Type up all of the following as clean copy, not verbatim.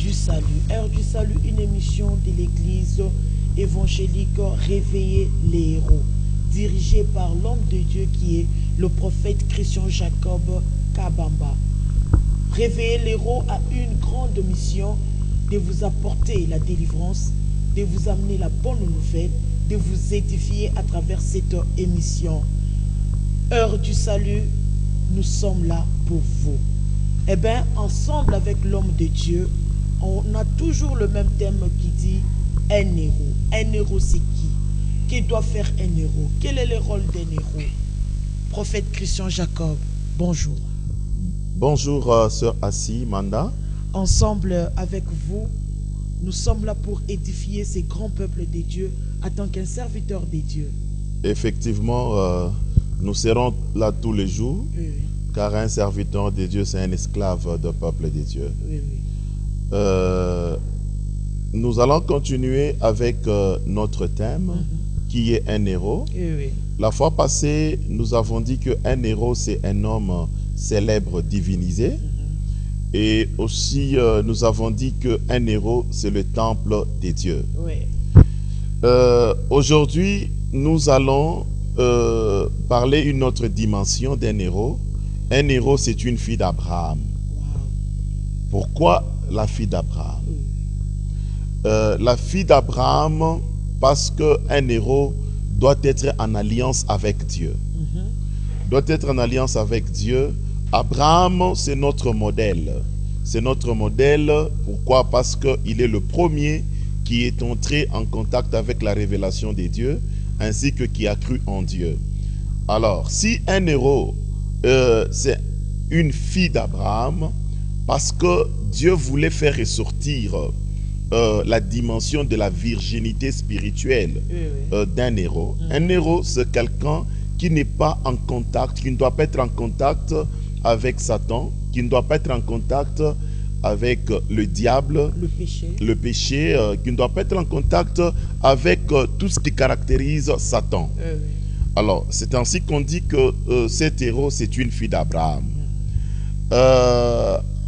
du salut. Heure du salut, une émission de l'église évangélique Réveiller les héros, dirigée par l'homme de Dieu qui est le prophète Christian Jacob Kabamba. Réveiller les héros a une grande mission de vous apporter la délivrance, de vous amener la bonne nouvelle, de vous édifier à travers cette émission. Heure du salut, nous sommes là pour vous. Eh bien, ensemble avec l'homme de Dieu, on a toujours le même thème qui dit un héros. Un héros, c'est qui? Qui doit faire un héros? Quel est le rôle d'un héros? Prophète Christian Jacob, bonjour. Bonjour, sœur Assi Manda. Ensemble avec vous, nous sommes là pour édifier ces grands peuples de Dieu en tant qu'un serviteur de Dieu. Effectivement, nous serons là tous les jours, Oui, oui. car un serviteur de Dieu, c'est un esclave du peuple de Dieu. Oui, oui. Nous allons continuer avec notre thème, qui est un héros. Oui, oui. La fois passée, nous avons dit qu'un héros, c'est un homme célèbre, divinisé. Et aussi, nous avons dit qu'un héros, c'est le temple des dieux. Oui. Aujourd'hui, nous allons parler une autre dimension d'un héros. Un héros, c'est une fille d'Abraham. Wow. Pourquoi la fille d'Abraham? La fille d'Abraham, parce qu'un héros doit être en alliance avec Dieu. Doit être en alliance avec Dieu. Abraham, c'est notre modèle. C'est notre modèle. Pourquoi? Parce qu'il est le premier qui est entré en contact avec la révélation des dieux, ainsi que qui a cru en Dieu. Alors, si un héros, c'est une fille d'Abraham, parce que Dieu voulait faire ressortir la dimension de la virginité spirituelle d'un héros. Un héros, c'est quelqu'un qui n'est pas en contact, qui ne doit pas être en contact avec Satan, qui ne doit pas être en contact avec le diable, le péché, qui ne doit pas être en contact avec tout ce qui caractérise Satan. Alors, c'est ainsi qu'on dit que cet héros, c'est une fille d'Abraham.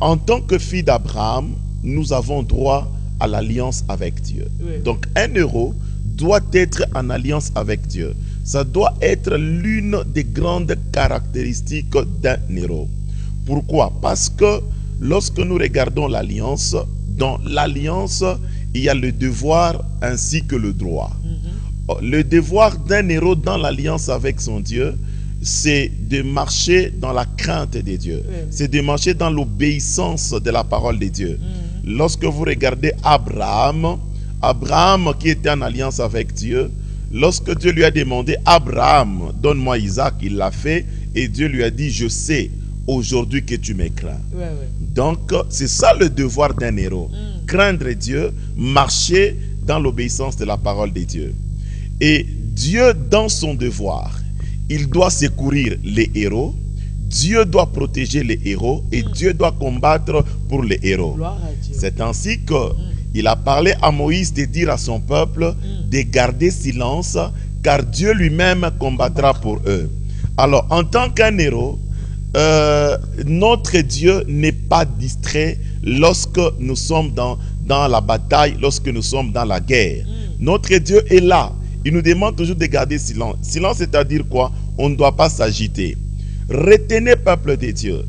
En tant que fille d'Abraham, nous avons droit à l'alliance avec Dieu. Donc, un héros doit être en alliance avec Dieu. Ça doit être l'une des grandes caractéristiques d'un héros. Pourquoi? Parce que lorsque nous regardons l'alliance, dans l'alliance, il y a le devoir ainsi que le droit. Le devoir d'un héros dans l'alliance avec son Dieu, c'est de marcher dans la crainte des dieux. C'est de marcher dans l'obéissance de la parole de Dieu. Lorsque vous regardez Abraham, Abraham qui était en alliance avec Dieu, lorsque Dieu lui a demandé, Abraham, donne-moi Isaac, il l'a fait, et Dieu lui a dit, je sais aujourd'hui que tu me crains. Donc, c'est ça le devoir d'un héros. Craindre Dieu, marcher dans l'obéissance de la parole de Dieu. Et Dieu, dans son devoir, il doit secourir les héros, Dieu doit protéger les héros et Dieu doit combattre pour les héros. C'est ainsi qu'il a parlé à Moïse de dire à son peuple de garder silence, car Dieu lui-même combattra pour eux. Alors, en tant qu'un héros, notre Dieu n'est pas distrait lorsque nous sommes dans la bataille, lorsque nous sommes dans la guerre. Notre Dieu est là. Il nous demande toujours de garder silence. Silence, c'est-à-dire quoi? On ne doit pas s'agiter. Retenez, peuple de Dieu.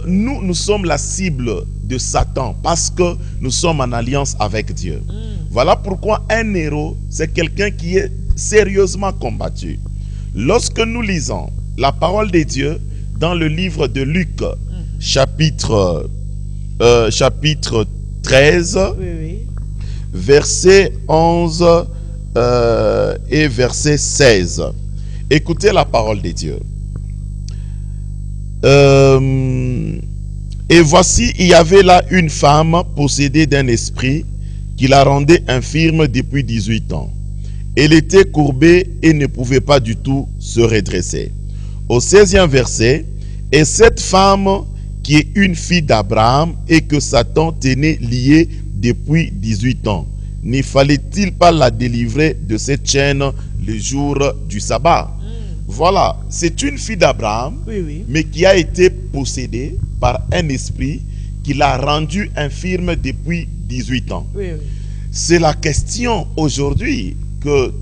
Nous sommes la cible de Satan parce que nous sommes en alliance avec Dieu. Voilà pourquoi un héros, c'est quelqu'un qui est sérieusement combattu. Lorsque nous lisons la parole de Dieu dans le livre de Luc, chapitre 13, verset 11 et verset 16. Écoutez la parole de Dieu. Et voici, il y avait là une femme possédée d'un esprit qui la rendait infirme depuis 18 ans. Elle était courbée et ne pouvait pas du tout se redresser. Au 16e verset, et cette femme qui est une fille d'Abraham et que Satan tenait liée depuis 18 ans, ne fallait-il pas la délivrer de cette chaîne le jour du sabbat? Voilà, c'est une fille d'Abraham, mais qui a été possédée par un esprit qui l'a rendu infirme depuis 18 ans. Oui, oui. C'est la question aujourd'hui que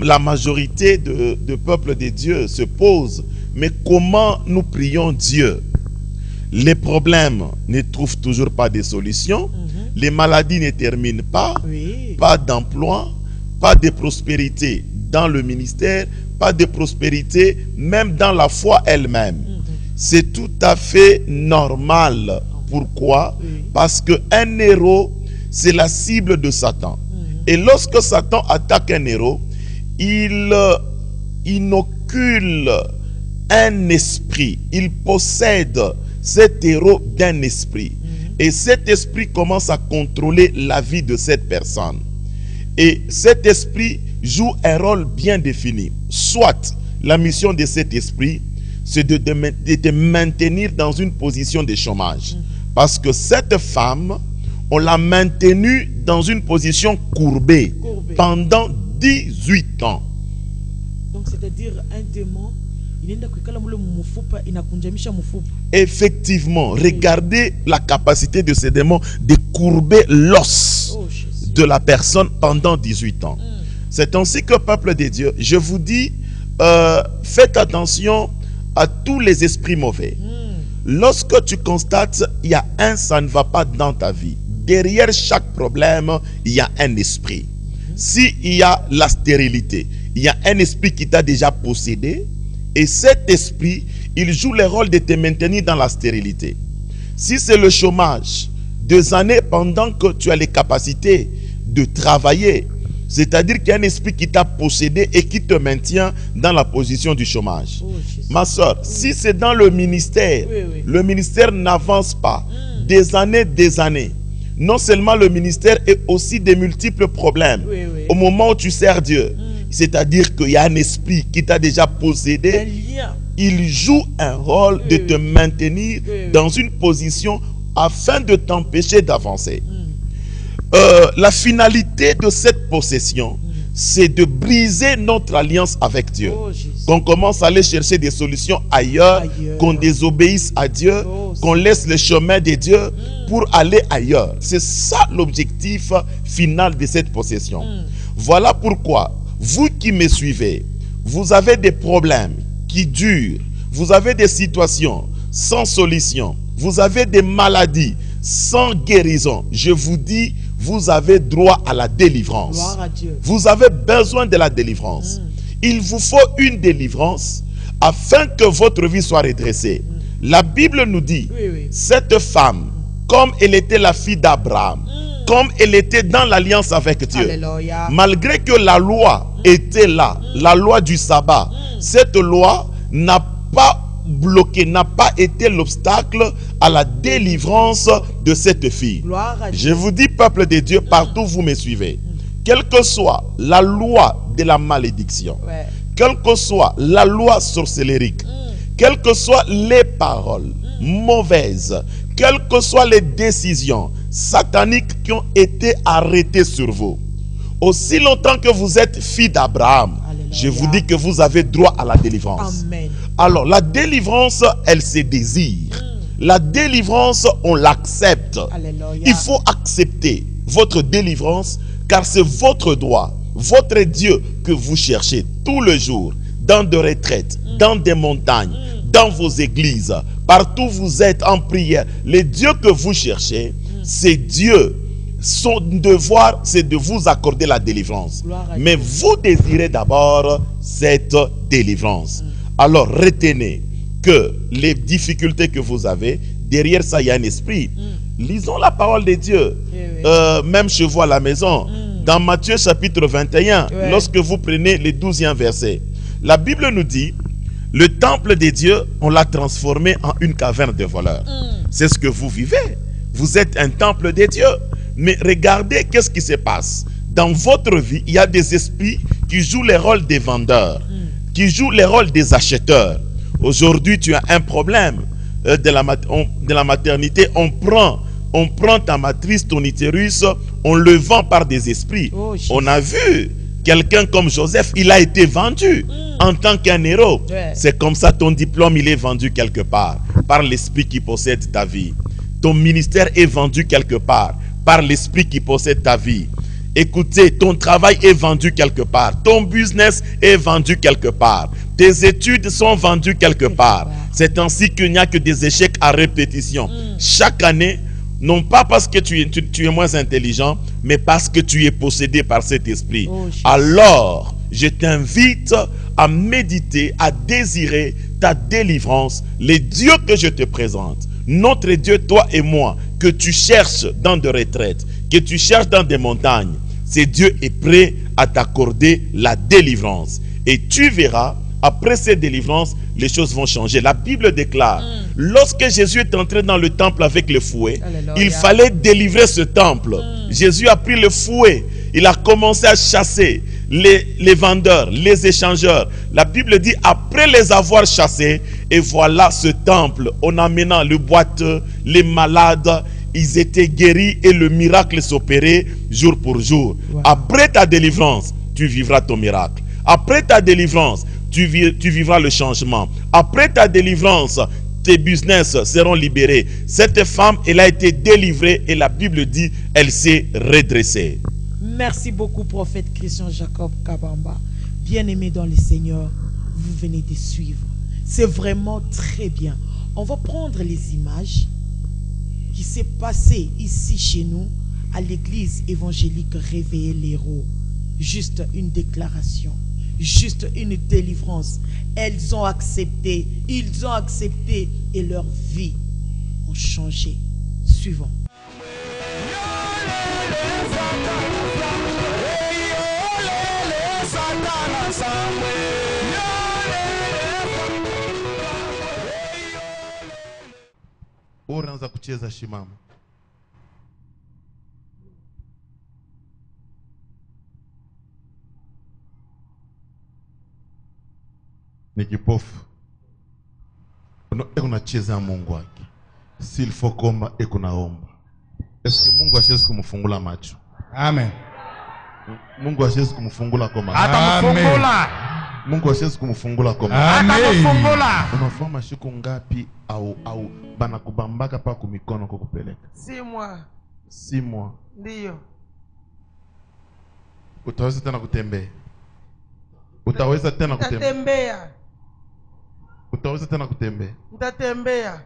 la majorité de peuple de Dieu se pose. Mais comment nous prions Dieu? Les problèmes ne trouvent toujours pas de solutions. Les maladies ne terminent pas. Oui. Pas d'emploi, pas de prospérité dans le ministère, pas de prospérité même dans la foi elle-même. C'est tout à fait normal. Pourquoi? Parce qu'un héros, c'est la cible de Satan. Et lorsque Satan attaque un héros, il inocule un esprit. Il possède cet héros d'un esprit. Et cet esprit commence à contrôler la vie de cette personne. Et cet esprit joue un rôle bien défini. Soit la mission de cet esprit, c'est de te maintenir dans une position de chômage. Parce que cette femme, on l'a maintenue dans une position courbée pendant 18 ans. Donc c'est-à-dire un démon, effectivement, regardez la capacité de ces démons de courber l'os de la personne pendant 18 ans. C'est ainsi que, peuple de Dieu, je vous dis, faites attention à tous les esprits mauvais. Lorsque tu constates il y a ça ne va pas dans ta vie, derrière chaque problème, il y a un esprit. S'il y a la stérilité, il y a un esprit qui t'a déjà possédé, et cet esprit, il joue le rôle de te maintenir dans la stérilité. Si c'est le chômage, 2 années pendant que tu as les capacités de travailler, c'est-à-dire qu'il y a un esprit qui t'a possédé et qui te maintient dans la position du chômage. Ma soeur, si c'est dans le ministère, le ministère n'avance pas. Des années. Non seulement le ministère, et aussi des multiples problèmes. Au moment où tu sers Dieu, c'est-à-dire qu'il y a un esprit qui t'a déjà possédé, il joue un rôle de te maintenir dans une position afin de t'empêcher d'avancer. La finalité de cette possession, c'est de briser notre alliance avec Dieu. Qu'on commence à aller chercher des solutions ailleurs, qu'on désobéisse à Dieu, qu'on laisse le chemin de Dieu pour aller ailleurs. C'est ça l'objectif final de cette possession. Voilà pourquoi, vous qui me suivez, vous avez des problèmes qui durent, vous avez des situations sans solution, vous avez des maladies sans guérison. Je vous dis, vous avez droit à la délivrance. Gloire à Dieu. Vous avez besoin de la délivrance. Il vous faut une délivrance afin que votre vie soit redressée. La Bible nous dit, cette femme, comme elle était la fille d'Abraham, comme elle était dans l'alliance avec Dieu, Alléluia. malgré que la loi était là, la loi du sabbat, cette loi n'a pas bloqué, n'a pas été l'obstacle à la délivrance de cette fille. Gloire à Dieu. Je vous dis, peuple de Dieu, partout où vous me suivez, quelle que soit la loi de la malédiction, quelle que soit la loi sorcellérique, quelles que soient les paroles mauvaises, quelles que soient les décisions sataniques qui ont été arrêtées sur vous, aussi longtemps que vous êtes fille d'Abraham, je vous dis que vous avez droit à la délivrance. Amen. Alors, la délivrance, elle se désire. La délivrance, on l'accepte. Il faut accepter votre délivrance, car c'est votre droit, votre Dieu que vous cherchez tous les jours, dans des retraites, dans des montagnes, dans vos églises, partout où vous êtes en prière. Le Dieu que vous cherchez, c'est Dieu. Son devoir, c'est de vous accorder la délivrance. Mais vous désirez d'abord cette délivrance. Alors, retenez que les difficultés que vous avez, derrière ça, il y a un esprit. Lisons la parole de Dieu. Même chez vous à la maison. Dans Matthieu chapitre 21, lorsque vous prenez le 12e verset, la Bible nous dit, le temple de Dieu, on l'a transformé en une caverne de voleurs. C'est ce que vous vivez. Vous êtes un temple de Dieu. Mais regardez qu'est-ce qui se passe. Dans votre vie, il y a des esprits qui jouent le rôle des vendeurs, qui jouent le rôle des acheteurs. Aujourd'hui, tu as un problème de la maternité. On prend ta matrice, ton utérus, on le vend par des esprits. On a vu quelqu'un comme Joseph, il a été vendu en tant qu'un héros. C'est comme ça ton diplôme, il est vendu quelque part, par l'esprit qui possède ta vie. ton ministère est vendu quelque part par l'esprit qui possède ta vie. Écoutez, ton travail est vendu quelque part. Ton business est vendu quelque part. Tes études sont vendues quelque part. C'est ainsi qu'il n'y a que des échecs à répétition. Chaque année, non pas parce que tu es moins intelligent, mais parce que tu es possédé par cet esprit. Alors, je t'invite à méditer, à désirer ta délivrance. Les dieux que je te présente, notre Dieu, toi et moi, que tu cherches dans des retraites, que tu cherches dans des montagnes, ce Dieu est prêt à t'accorder la délivrance. Et tu verras, après cette délivrance, les choses vont changer. La Bible déclare, lorsque Jésus est entré dans le temple avec le fouet, il fallait délivrer ce temple. Jésus a pris le fouet, il a commencé à chasser les vendeurs, les échangeurs. La Bible dit, après les avoir chassés, et voilà ce temple, en amenant le boiteux, les malades, ils étaient guéris et le miracle s'opérait jour pour jour. Après ta délivrance, tu vivras ton miracle. Après ta délivrance, tu vivras le changement. Après ta délivrance, tes business seront libérés. Cette femme, elle a été délivrée et la Bible dit, elle s'est redressée. Merci beaucoup, prophète Christian Jacob Kabamba. Bien-aimé dans le Seigneur, vous venez de suivre. C'est vraiment très bien. On va prendre les images qui s'est passé ici chez nous à l'église évangélique Réveiller les héros. Juste une déclaration, juste une délivrance. Elles ont accepté, ils ont accepté et leur vie ont changé. Suivant. Unaanza kucheza shimama. Ni kipofu. Unacheza Mungu wake. S'il faut komba ekunaomba. Est-ce que Mungu hawezi kumfungula macho? Amen. Mungu hawezi kumfungula kwa macho. Atamfungula. Mungu hawezi kumfungula kwa macho. Atamfungula. Unafanya siku ngapi au bana kubambaka pa kumikono kukupeleka? 6 mois. 6 mois. Ndio. Utaweza tena kutembea? Utaweza tena kutembea? Nitatembea. Utaweza tena kutembea? Nitatembea.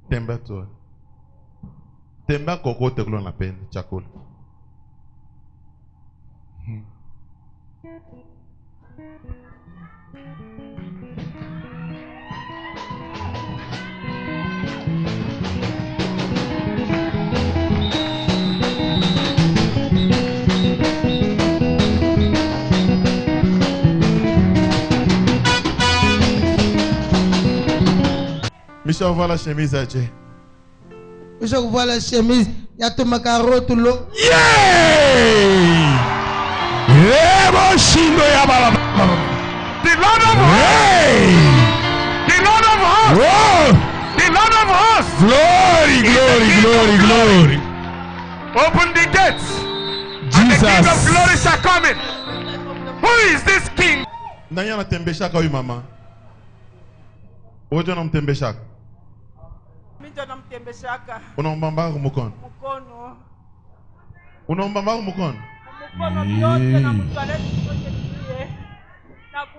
Tembea tu. Tembea kokote kule unapenda chakula. Michel, voit la chemise à Dieu. Je vois la chemise. Il y a tout ma carotte l'eau. The Lord of hosts. The Lord of hosts. The Lord of hosts. Glory, glory, glory, glory. Open the gates. And the King of glory shall come in. Who is this king? Nani anatembeshaka huyu mama? Wote wanamtembeshaka. Mimi ndo namtembeshaka. Unaomba mbago mkono. Mkono. Unaomba mbago mkono. Mkono yote na mtoaleti yote niye.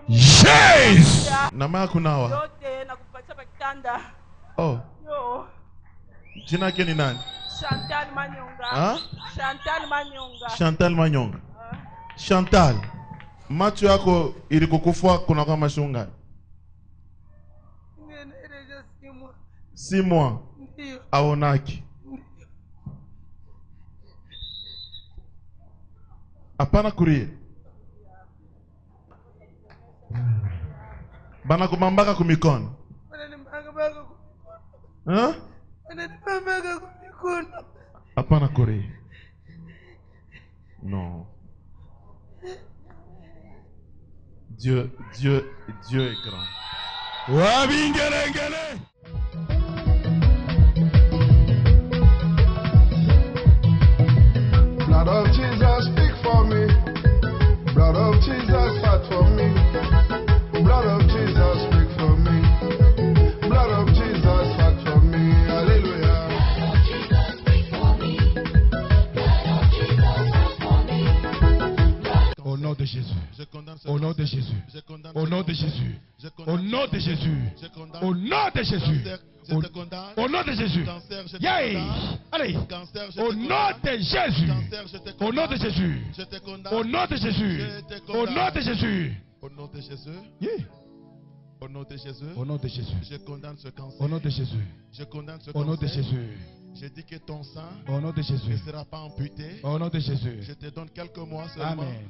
Yes. Na mama kunawa. Yote na kupatia pa kitanda. Oh. Yo. Jina yake ni nani? Chantal Manyonga. Ah? Chantal Manyonga. Chantal Manyonga. Chantal. Macho yako ilikukufua kuna kama mashunga. 6 mois. Ndio. Aonaki. Hapana kuria. Bana kumambaka kumikono. Hein? Hapana kuria. Non. Dieu est grand. Wabingerengere. Blood of Jesus, speak for me. Blood of Jesus, fight for me. Blood of Jesus, speak for me. Blood of Jésus. Je condamne Au ce nom de cancer. Jésus. Je condamne Au ce nom de cancer. Jésus. Je condamne Au nom de Jésus. cancer. Je te condamne. Au nom de Jésus. Cancer, je te Yay! condamne. Allez. Cancer, je te Au condamne. nom de Jésus. Cancer, je te Au nom de condamne. Jésus. Je te condamne. Au nom de Jésus. Je te Au condamne. nom de Jésus. Au nom de Jésus. Yeah. Au nom de Jésus. Au nom de Jésus. Je condamne ce cancer. Au nom de Jésus. Je condamne ce Au nom de cancer. Jésus. Je dis que ton sang Au nom de ne Jésus. sera pas amputé. Au nom de Jésus. Je te donne quelques mois seulement. Amen.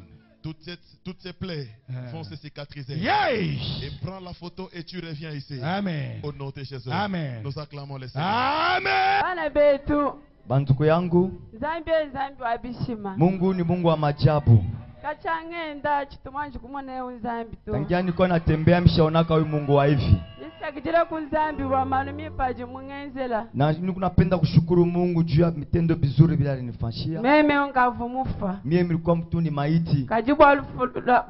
Toutes ces plaies vont se cicatriser. Yay! Et prends la photo et tu reviens ici. Amen. Au nom de Jésus. Amen. Nous acclamons le Seigneur. Amen. Bana betu Banduku yangu, zambi zambi wabishima Mungu ni Mungu wa majabu. kachangenda chitumwanji kumone unzambi tu Tangia niko natembea mshaonaka huyu Mungu wa hivi. nisakijira kunzambi wa malumi paji mungenzela Na napenda kushukuru Mungu juu ya mitendo bizuri bila alinifanyia. meme ungavumufa Mie nilikuwa mtu ni maiti. kajibu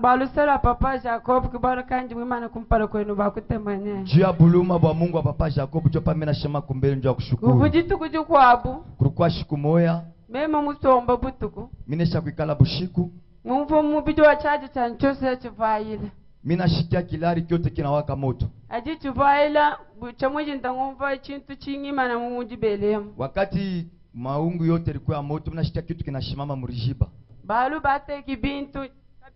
balusela papa Jacob kibaro kanji mwimana kumpala kwenu bakutemanye Juu ya buluma bwa Mungu wa papa Jacob jopa mimi nashema kumbele njoo kushukuru. kuvujitu kujikwabu Kulikuwa siku moya, meme musomba butuku mimi nesha kuikala bushiku. mumvu mubidi wa chaji chanchose chivayile Mimi nashikia kilari kyote kinawaka moto. aji chivayila chamweji ntangumva chintu chingimana mumuji belemu Wakati maungu yote ilikuwa ya moto, mimi nashikia kitu kinashimama murijiba. balu bateki bintu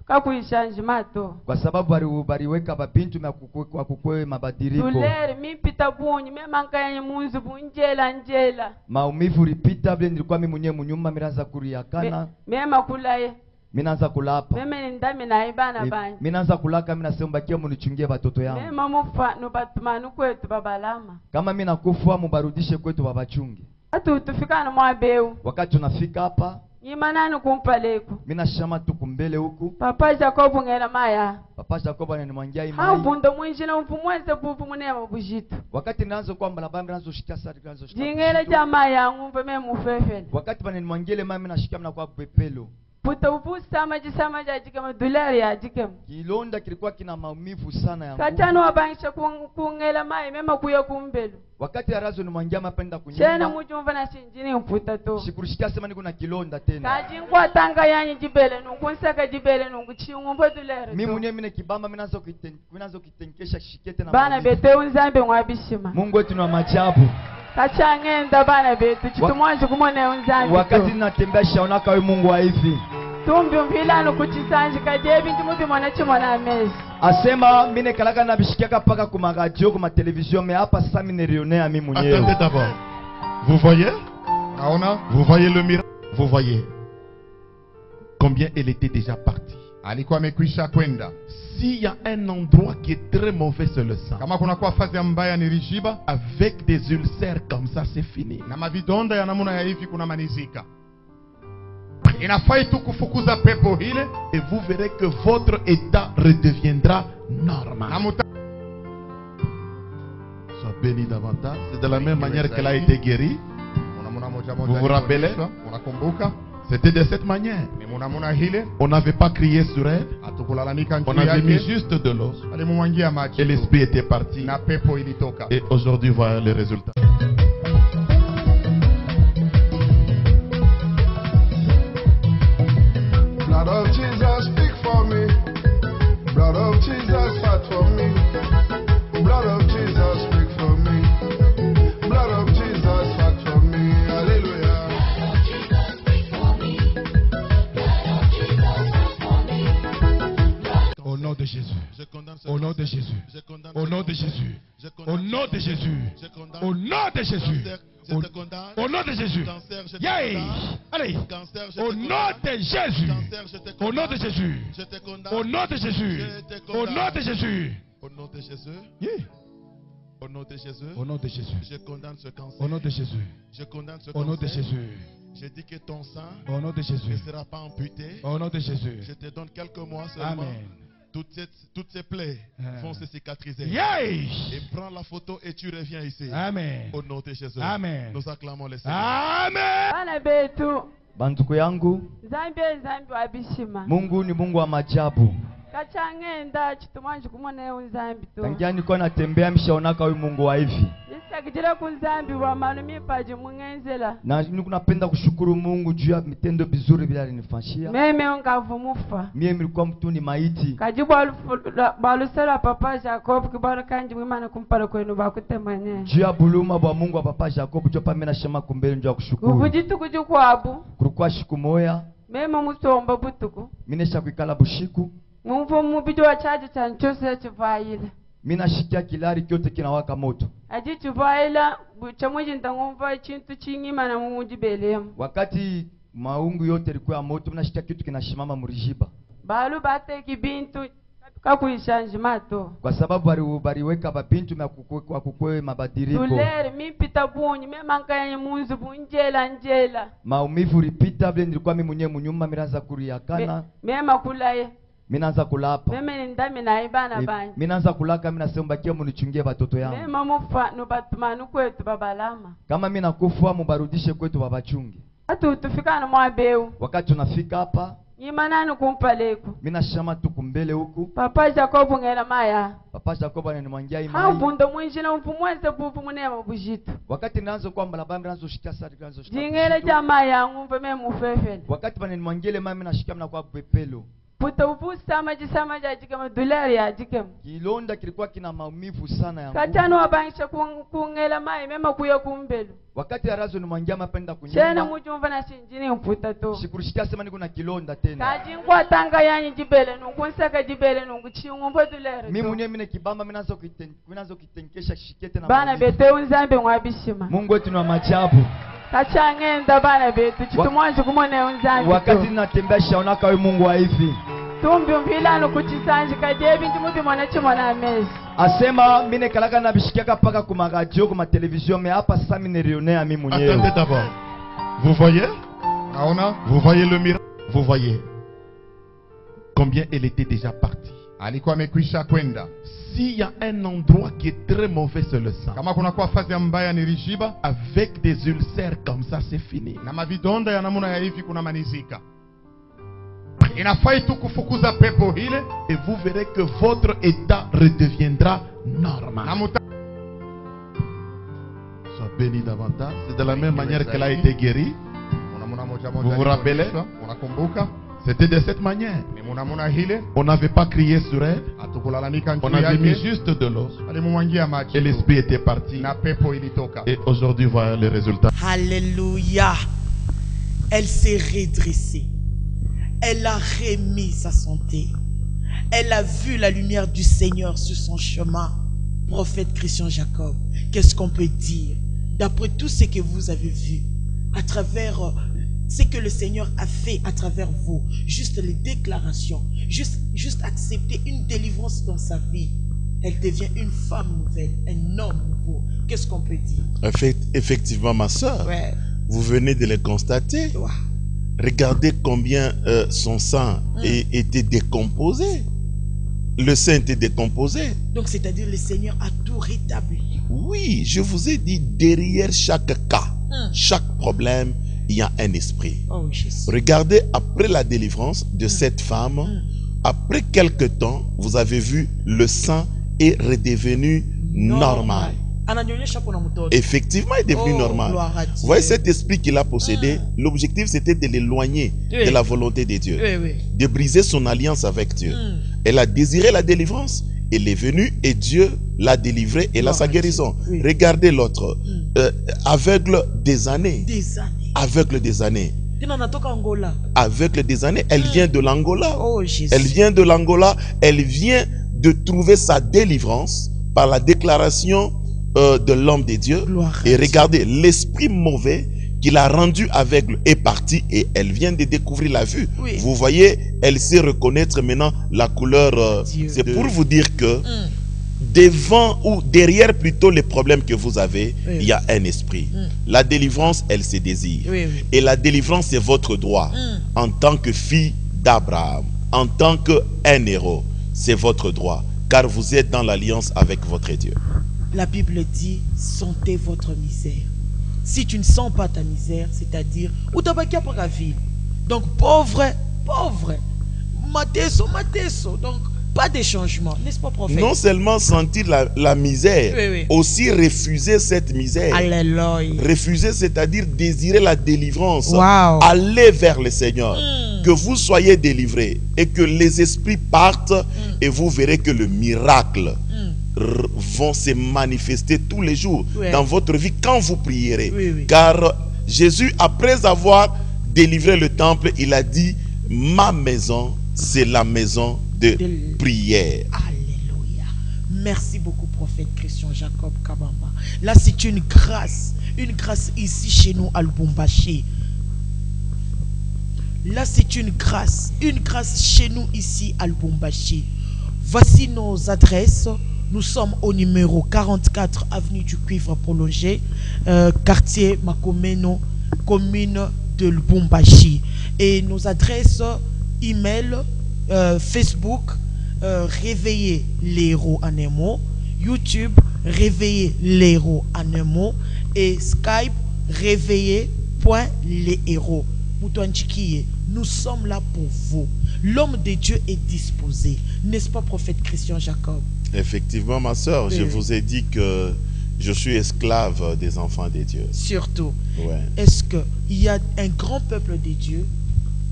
kakuishanjimato Kwa sababu bariweka babintu na kukwe mabadiriko. tulere mipita bunyi memankanye munzu bunjela njela Maumivu ripita vile nilikuwa mimi mwenyewe munyuma miraanza kuriakana. mema kulaye Mimi naanza kulapa. meme ndami naye bana banje Mimi naanza kulaka, mimi nasema bakia munichungie watoto yangu. mema mufa nubatumanu kwetu babalama Kama mimi nakufa mubarudishe kwetu babachunge. atu tufikana mwabeu Wakati tunafika hapa, imanani kumpaleku mimi nashama tu kumbele huku. papa Jacob ngera maya Papa Jacob ananimwangia imai. habundo mwinjina mfumweze bubu munema bujitu Wakati naanza kwa barabara naanza shikia sari naanza shikia. jingere jama yangu mpe mufefele Wakati bananimwangia ile mimi nashikia mna kwa pepelo. puta upusama jisama jajikama dolari yajikema Kilonda kilikuwa kina maumivu sana yangu. katano wabangisha kungela mai mema kuya kumbelu Wakati arazo nimwangia mapenda chena kunyuma. mujumva na shinjini mputa to Sikurushikia sema niko na kilonda tena. kajingwa tanga yanyi jibele nungunsaka jibele nunguchingumva dolari Mimi mwenyewe mimi kibamba mimi naanza kitenkesha shikete na bana maumivu. bete unzambe mwabishima Mungu wetu ni wa maajabu. kachangenda bana betu chitumwanji kumone unzambe Wakati natembea shaonaka wewe Mungu wa hivi. tumbi umvilano kuchisanji kajebi ndimubi mwana chimona amezi Asema mimi nekalaka na bishikiaka paka kuma radio kuma television mais hapa sasa mimi nilionea mimi mwenyewe. Attendez d'abord. Vous voyez? Naona Vous voyez le miracle? Vous voyez combien elle était déjà partie. alikuwa amekwisha kwenda. S'il y a un endroit qui est très mauvais, c'est le sang. Kama kuna kwa fazi mbaya ni rishiba Avec des ulcères comme ça, c'est fini. na mavidonda ya namna ya hivi kuna manizika. Inafai tu kufukuza pepo hile Et vous verrez que votre état redeviendra normal. na muta Sois béni davantage. C'est de la même manière qu'elle a été guérie. Vous vous rappelez? Unakumbuka? C'était de cette manière. Ni munamuna hile On n'avait pas crié sur elle. hatukulalamika On juu avait mis yake. juste de l'eau. Alimumwangia maji Et tu. l'esprit était parti. na pepo ilitoka. Et aujourd'hui, voilà le résultat. Blood of Jesus speak for me. Blood of Jesus fight for me. Blood of Jesus speak for me. Blood of Jesus fight for me. Hallelujah. Au nom de Jésus. Je condamne ce Au nom de cancer. Jésus. Je condamne Au ce nom de cancer. Jésus. Je condamne Au ce nom de cancer. Jésus. Je condamne Au nom de Jésus. cancer. Je te condamne. Au nom de Jésus. Cancer, je te Yay! condamne. Allez. Cancer, je te Au condamne. nom de Jésus. Cancer, je te condamne. Au nom de Jésus. Je te condamne. Au nom de Jésus. Je te Au condamne. nom de Jésus. Au nom de Jésus. Yeah. Au nom de Jésus. Au nom de Jésus. Je condamne ce cancer. Au nom de Jésus. Je condamne ce Au nom de cancer. Jésus. Je dis que ton sang Au nom de ne Jésus. sera pas amputé. Au nom de Jésus. Je te donne quelques mois seulement. Amen. Toutes ces plaies vont se cicatriser. Yay! Et prends la photo et tu reviens ici. Amen. Au nom de Jésus. Amen. Nous acclamons le Seigneur. Amen. bana betu Banduku yangu, zambi zambi wabishima Mungu ni Mungu wa majabu. kachangenda chitumanje kumone unzambi to tangia niko natembea mshaonaka huyu Mungu wa hivi nisakijira kunzambi wa manu mipaji mungenzela na napenda kushukuru Mungu juu ya mitendo bizuri bila alinifanyia meme ongavumufa mimi nilikuwa mtu ni maiti kajibu balusela papa Jacob kibara kanji mwimana kumpara kwenu bakutemanye juu ya buluma bwa Mungu wa papa Jacob juu pa mimi nashema kumbele njoo kushukuru ubujitu kujukwabu kulikuwa siku moya meme musomba butuku mimi nishakikala bushiku mumvo mubidi wa chaji chanchose chivaile mimi nashikia kilari kyote kinawaka moto aji chivaila chamweji ntangumva chintu chinyima na mumuji belemu wakati maungu yote ilikuwa moto mimi nashikia kitu kinashimama murijiba balu bateki bintu kakuishanji mato kwa sababu bariweka babintu kwa kukwe mabadiriko tulere mipita bunyi memankaye munzu bunjela njela maumivu ripita vile nilikuwa mimi mwenyewe munyuma miraza kuriakana mema kulaye minaanza kulapa meme ndami na ibana bani minaanza kulaka mimi nasema kia munichungie watoto yangu mema mufa no batumanu kwetu babalama kama mimi nakufa mubarudishe kwetu babachungi atu tufikana mwabeu wakati tunafika hapa yimanani kumpaleku mimi nashama tu kumbele huku papa Jacob ngela maya papa Jacob ananimwangia imai habundo mwinjina mfumweze bubu munema bujitu wakati ninaanza kwa mbalaba ninaanza shikia sari ninaanza shikia jingere jamaa yangu mpe mufefele wakati bananimwangia mimi nashikia mna kwa pepelo puta upusa majisama jajikama dolari ajikema kilonda kilikuwa kina maumivu sana yangu katano wabangisha kungela mai mema kuya kumbelu wakati arazo nimwangia mapenda kunyuma chena mujumva na shinjini mputa to sikurushikia sema niko na kilonda tena kajingwa tanga yanyi jibele nukunsaka jibele nukuchingumba dolari mimi mwenyewe mimi kibamba mimi naanza kitenkesha shikete na bana bete unzambe mwabishima Mungu wetu ni wa maajabu kachangenda bana betu chitumwanje kumone unzambe wakati natembea shaonaka wewe Mungu wa hivi tumbi mvilano kuchisanji kajebi ndimubi mwana chimona amezi asema mimi nekalaka na bishikiaka paka kuma radio kuma television mais hapa sasa mimi nilionea mimi mwenyewe. Attendez d'abord. Vous voyez? Naona Vous voyez le miracle? Vous voyez combien elle était déjà partie. alikuwa amekwisha kwenda. S'il y a un endroit qui est très mauvais, c'est le sang. Kama kuna kwa fazi mbaya ni rishiba, Avec des ulcères comme ça, c'est fini. na mavidonda ya namuna ya hivi kuna manizika. Inafai tu kufukuza pepo hile Et vous verrez que votre état redeviendra normal. na muta Sois béni davantage. C'est de la même manière qu'elle a été guérie. unamuna moja Vous vous moja. rappelez? Unakumbuka? C'était de cette manière. Ni munamuna hile On n'avait pas crié sur elle. atukulalamika On njuu avait mis yake. juste de l'eau. Alimumwangia maji. Et l'esprit était parti. Na pepo ilitoka. Et aujourd'hui, voilà le résultat. Alléluia. Elle s'est redressée. Elle a remis sa santé. Elle a vu la lumière du Seigneur sur son chemin. Prophète Christian Jacob, qu'est-ce qu'on peut dire d'après tout ce que vous avez vu, à travers ce que le Seigneur a fait à travers vous, juste les déclarations, juste accepter une délivrance dans sa vie. Elle devient une femme nouvelle, un homme nouveau. Qu'est-ce qu'on peut dire? Effectivement, ma soeur, Ouais. vous venez de le constater. Ouais. Regardez combien son sang était décomposé. Le sang était décomposé. Donc, c'est-à-dire le Seigneur a tout rétabli. Oui, je vous ai dit, derrière chaque cas, chaque problème, il y a un esprit. Oh, Jésus. Regardez, après la délivrance de cette femme, après quelque temps, vous avez vu, le sang est redevenu normal. Effectivement, il est devenu normal. Vous voyez cet esprit qu'il a possédé, l'objectif c'était de l'éloigner de la volonté de Dieu, de briser son alliance avec Dieu. Elle a désiré la délivrance, elle est venue et Dieu l'a délivré et l'a sa guérison. Regardez l'autre, aveugle des années. Aveugle des années. Aveugle des années, elle vient de l'Angola. Elle vient de l'Angola, elle vient de trouver sa délivrance par la déclaration de l'homme de Dieu. Et regardez, l'esprit mauvais qui l'a rendu aveugle est parti et elle vient de découvrir la vue. Vous voyez, elle sait reconnaître maintenant la couleur. C'est pour vous dire que devant ou derrière plutôt les problèmes que vous avez, il y a un esprit. La délivrance, elle se désire. Et la délivrance, c'est votre droit. En tant que fille d'Abraham, en tant qu'un héros, c'est votre droit. Car vous êtes dans l'alliance avec votre Dieu. La Bible dit, sentez votre misère. Si tu ne sens pas ta misère, c'est-à-dire, ou t'as pas qu'à vie. Donc pauvre, mateso. Donc, pas de changement, n'est-ce pas, prophète? Non seulement sentir la misère, Oui. aussi refuser cette misère. Alléluia. Refuser, c'est-à-dire désirer la délivrance. Wow. Aller vers le Seigneur. Que vous soyez délivrés et que les esprits partent et vous verrez que le miracle vont se manifester tous les jours dans votre vie quand vous prierez. Oui. Car Jésus, après avoir délivré le temple, il a dit: ma maison, c'est la maison de prière. Alléluia. Merci beaucoup, prophète Christian Jacob Kabamba. Là, c'est une grâce ici chez nous à Lubumbashi. Là, c'est une grâce chez nous ici à Lubumbashi. Voici nos adresses. Nous sommes au numéro 44 avenue du Cuivre Prolongé, quartier Makomeno, commune de Lubumbashi. Et nos adresses email, Facebook, Réveiller les héros en un mot, YouTube, Réveiller les héros en un mot, et Skype, réveiller.leshéros. Nous sommes là pour vous. L'homme de Dieu est disposé. N'est-ce pas, prophète Christian Jacob? Effectivement, ma soeur, je vous ai dit que je suis esclave des enfants de Dieu. Surtout. Ouais. Est-ce qu'il y a un grand peuple de Dieu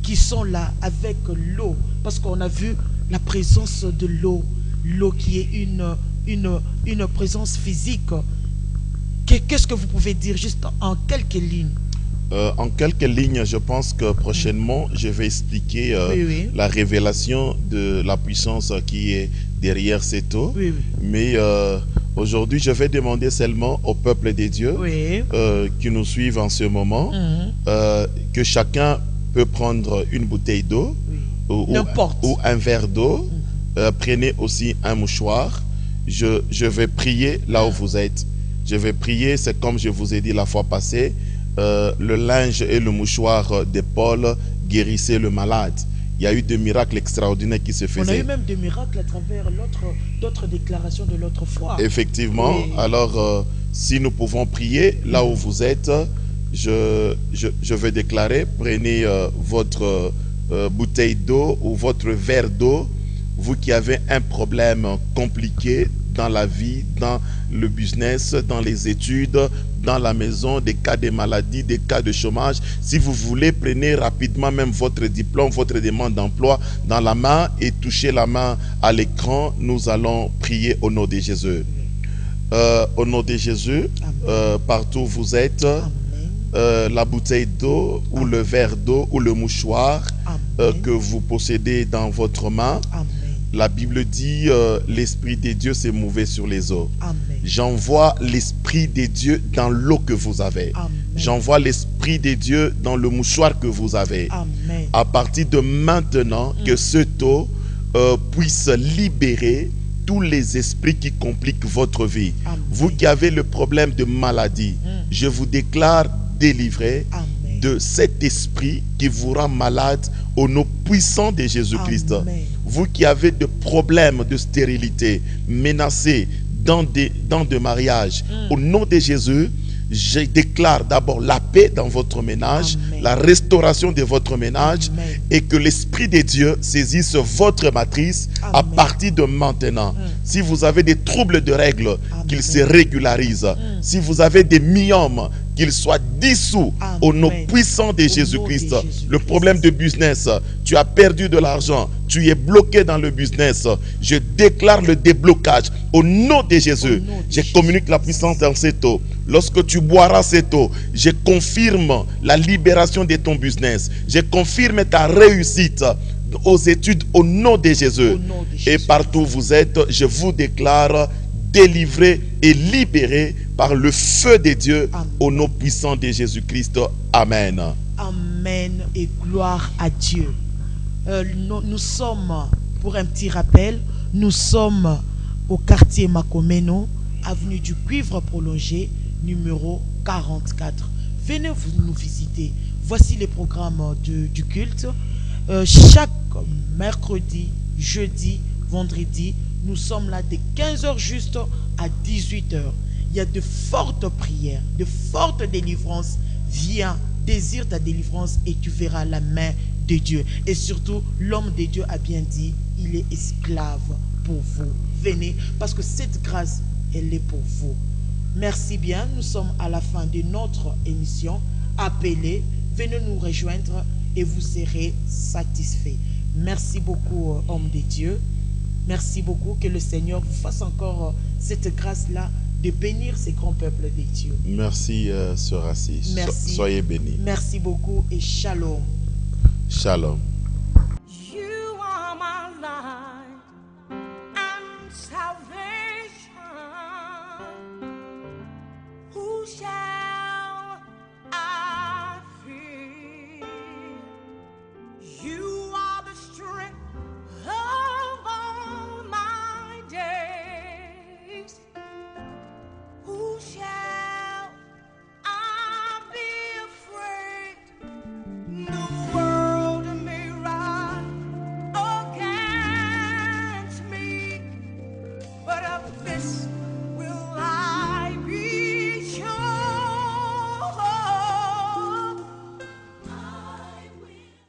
qui sont là avec l'eau? Parce qu'on a vu la présence de l'eau. L'eau qui est une présence physique. Qu'est-ce que vous pouvez dire juste en quelques lignes? En quelques lignes, je pense que prochainement, je vais expliquer la révélation de la puissance qui est derrière cette eau. Mais aujourd'hui, je vais demander seulement au peuple des dieux qui nous suivent en ce moment que chacun peut prendre une bouteille d'eau ou un verre d'eau. Prenez aussi un mouchoir. Je vais prier là où vous êtes. Je vais prier, c'est comme je vous ai dit la fois passée. Le linge et le mouchoir de Paul guérissaient le malade. Il y a eu des miracles extraordinaires qui se faisaient. On a eu même des miracles à travers d'autres déclarations de l'autre foi. Effectivement. Alors, si nous pouvons prier là où vous êtes, je vais déclarer, prenez votre bouteille d'eau ou votre verre d'eau. Vous qui avez un problème compliqué dans la vie, dans le business, dans les études, dans la maison, des cas de maladie, des cas de chômage. Si vous voulez, prenez rapidement même votre diplôme, votre demande d'emploi dans la main et touchez la main à l'écran. Nous allons prier au nom de Jésus. Au nom de Jésus, partout où vous êtes, la bouteille d'eau ou le verre d'eau ou le mouchoir que vous possédez dans votre main. La Bible dit l'Esprit de Dieu s'est mouvé sur les eaux. J'envoie l'Esprit de Dieu dans l'eau que vous avez. J'envoie l'Esprit de Dieu dans le mouchoir que vous avez. À partir de maintenant, que cette eau puisse libérer tous les esprits qui compliquent votre vie. Vous qui avez le problème de maladie, je vous déclare délivré de cet esprit qui vous rend malade au nom puissant de Jésus-Christ. Vous qui avez des problèmes de stérilité, menacés dans des mariages, au nom de Jésus, je déclare d'abord la paix dans votre ménage, la restauration de votre ménage, et que l'Esprit de Dieu saisisse votre matrice à partir de maintenant. Si vous avez des troubles de règles, qu'ils se régularisent. Si vous avez des myomes, qu'ils soient dissous au nom puissant de Jésus-Christ. Le problème de business, tu as perdu de l'argent, tu es bloqué dans le business. Je déclare le déblocage au nom de Jésus. Je communique la puissance dans cette eau. Lorsque tu boiras cette eau, je confirme la libération de ton business. Je confirme ta réussite aux études au nom de Jésus. Et partout où vous êtes, je vous déclare délivré et libéré par le feu de Dieu au nom puissant de Jésus-Christ. Amen. Amen et gloire à Dieu. Nous sommes, pour un petit rappel, nous sommes au quartier Makomeno, avenue du Cuivre Prolongé, numéro 44. Venez nous visiter. Voici les programmes du culte. Chaque mercredi, jeudi, vendredi, nous sommes là de 15h juste à 18h. Il y a de fortes prières, de fortes délivrances. Viens, désire ta délivrance et tu verras la main de Dieu. Et surtout, l'homme de Dieu a bien dit, il est esclave pour vous. Venez, parce que cette grâce, elle est pour vous. Merci bien, nous sommes à la fin de notre émission. Appelez, venez nous rejoindre et vous serez satisfaits. Merci beaucoup, homme de Dieu. Merci beaucoup, que le Seigneur vous fasse encore cette grâce-là de bénir ces grands peuples de Dieu. Merci, Sœur Assis. Merci. Soyez bénis. Merci beaucoup et shalom. Shalom. You are my light and salvation. Who shall